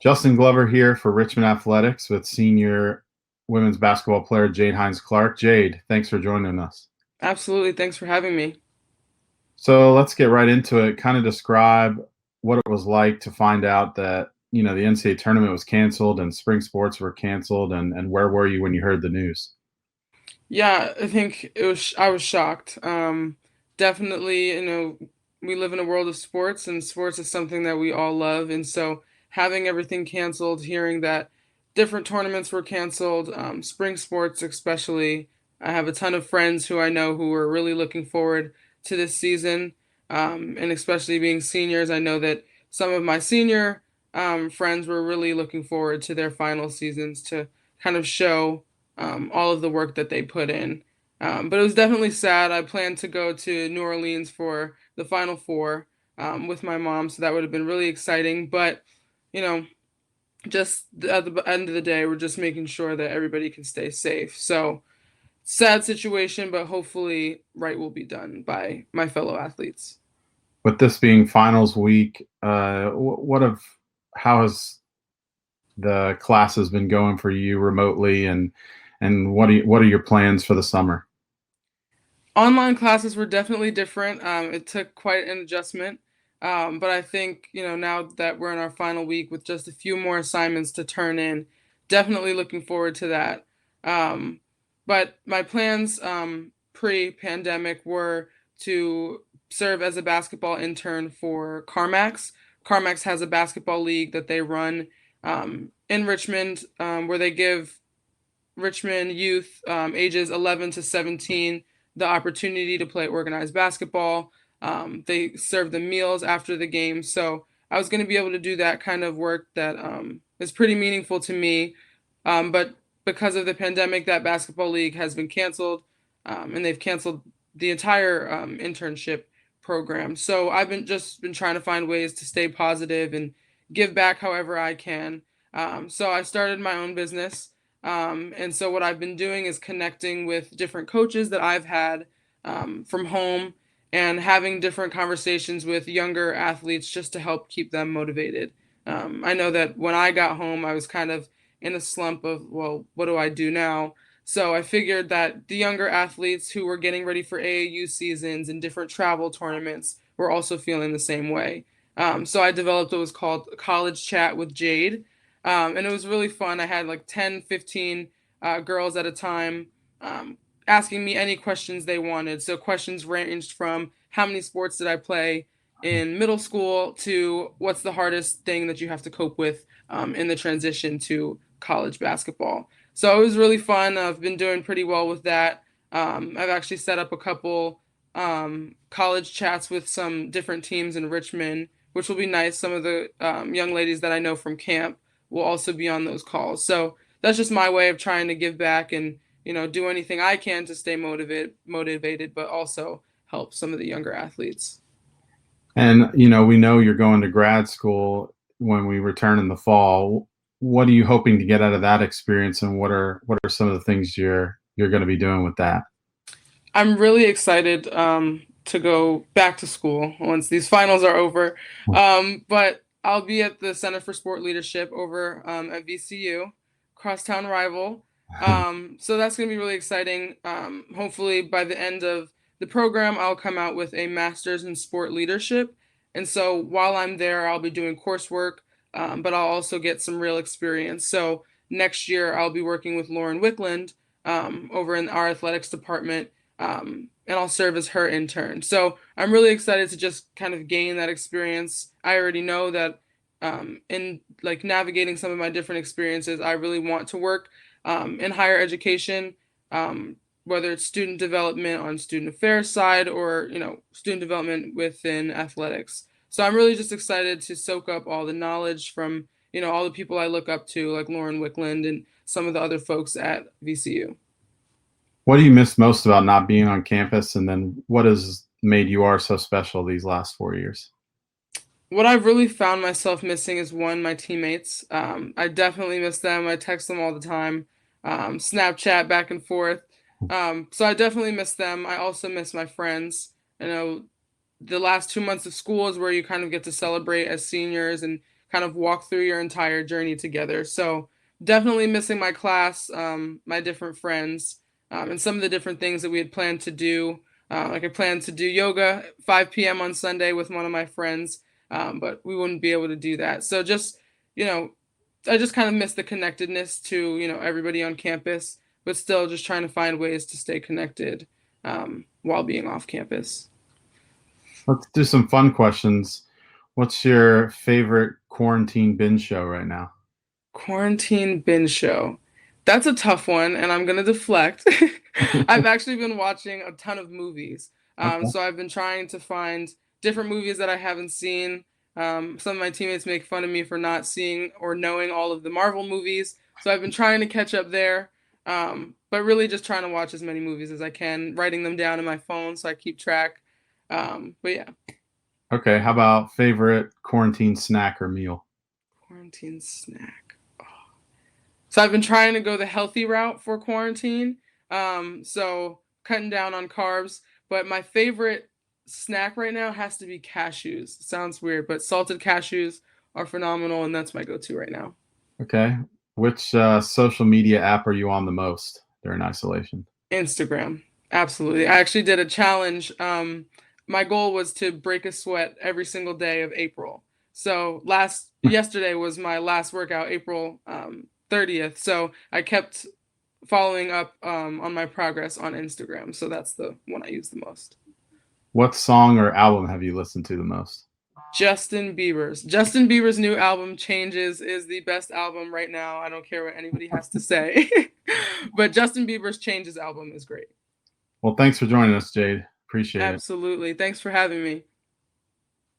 Justin Glover here for Richmond Athletics with senior women's basketball player Jaide Hinds-Clarke. Jade, thanks for joining us. Absolutely. Thanks for having me. So let's get right into it. Kind of describe what it was like to find out that the NCAA tournament was canceled and spring sports were canceled, and where were you when you heard the news? Yeah, I think I was shocked. Definitely, we live in a world of sports and sports is something that we all love. And so having everything canceled, hearing that different tournaments were canceled, spring sports especially. I have a ton of friends who I know who are really looking forward to this season. And especially being seniors, I know that some of my senior friends were really looking forward to their final seasons to kind of show all of the work that they put in. But it was definitely sad. I planned to go to New Orleans for the Final Four with my mom, so that would have been really exciting. But, you know, just at the end of the day, we're just making sure that everybody can stay safe. So, sad situation, but hopefully, right will be done by my fellow athletes. With this being finals week, how has the classes been going for you remotely, and what are your plans for the summer? Online classes were definitely different. It took quite an adjustment. But I think, now that we're in our final week with just a few more assignments to turn in, definitely looking forward to that. Um, but my plans pre-pandemic were to serve as a basketball intern for CarMax. CarMax has a basketball league that they run in Richmond, where they give Richmond youth ages 11 to 17 the opportunity to play organized basketball. They serve the meals after the game. So I was going to be able to do that kind of work that is pretty meaningful to me. But because of the pandemic, that basketball league has been canceled, and they've canceled the entire internship program. So I've been trying to find ways to stay positive and give back however I can. So I started my own business. And so what I've been doing is connecting with different coaches that I've had from home and having different conversations with younger athletes just to help keep them motivated. I know that when I got home, I was kind of in a slump of, well, what do I do now? So I figured that the younger athletes who were getting ready for AAU seasons and different travel tournaments were also feeling the same way. So I developed what was called College Chat with Jade, and it was really fun. I had like 10, 15 girls at a time asking me any questions they wanted. So questions ranged from how many sports did I play in middle school to what's the hardest thing that you have to cope with in the transition to college basketball. So it was really fun. I've been doing pretty well with that. I've actually set up a couple college chats with some different teams in Richmond, which will be nice. Some of the young ladies that I know from camp will also be on those calls. So that's just my way of trying to give back and do anything I can to stay motivated, but also help some of the younger athletes. And we know you're going to grad school when we return in the fall. What are you hoping to get out of that experience, and what are some of the things you're going to be doing with that? I'm really excited to go back to school once these finals are over. But I'll be at the Center for Sport Leadership over at VCU, crosstown rival. So that's going to be really exciting. Hopefully, by the end of the program, I'll come out with a master's in sport leadership. And so while I'm there, I'll be doing coursework, but I'll also get some real experience. So next year, I'll be working with Lauren Wickland over in our athletics department, and I'll serve as her intern. So I'm really excited to just kind of gain that experience. I already know that in like navigating some of my different experiences, I really want to work in higher education, whether it's student development on student affairs side or student development within athletics. So I'm really just excited to soak up all the knowledge from all the people I look up to, like Lauren Wickland and some of the other folks at VCU. What do you miss most about not being on campus, and then what has made UR so special these last 4 years? What I've really found myself missing is one, my teammates. I definitely miss them. I text them all the time, Snapchat back and forth. So I definitely miss them. I also miss my friends. The last 2 months of school is where you kind of get to celebrate as seniors and kind of walk through your entire journey together. So definitely missing my class, my different friends, and some of the different things that we had planned to do. Like I planned to do yoga at 5 p.m. on Sunday with one of my friends, but we wouldn't be able to do that. So just, you know, I just kind of miss the connectedness to, everybody on campus, but still just trying to find ways to stay connected while being off campus. Let's do some fun questions. What's your favorite quarantine binge show right now? Quarantine binge show. That's a tough one, and I'm gonna deflect. I've actually been watching a ton of movies. Okay. So I've been trying to find different movies that I haven't seen. Some of my teammates make fun of me for not seeing or knowing all of the Marvel movies. So I've been trying to catch up there. But really just trying to watch as many movies as I can, writing them down in my phone so I keep track. But yeah, Okay. How about favorite quarantine snack or meal? quarantine snack. So I've been trying to go the healthy route for quarantine. So cutting down on carbs. But my favorite snack right now has to be cashews. Sounds weird, but salted cashews are phenomenal, and that's my go-to right now. Okay. Which social media app are you on the most during isolation? Instagram. Absolutely. I actually did a challenge. My goal was to break a sweat every single day of April. So yesterday was my last workout, April 30th. So I kept following up on my progress on Instagram. So that's the one I use the most. What song or album have you listened to the most? Justin Bieber's new album Changes is the best album right now. I don't care what anybody has to say. But Justin Bieber's Changes album is great. Well, thanks for joining us, Jade. Appreciate it. Absolutely. Thanks for having me.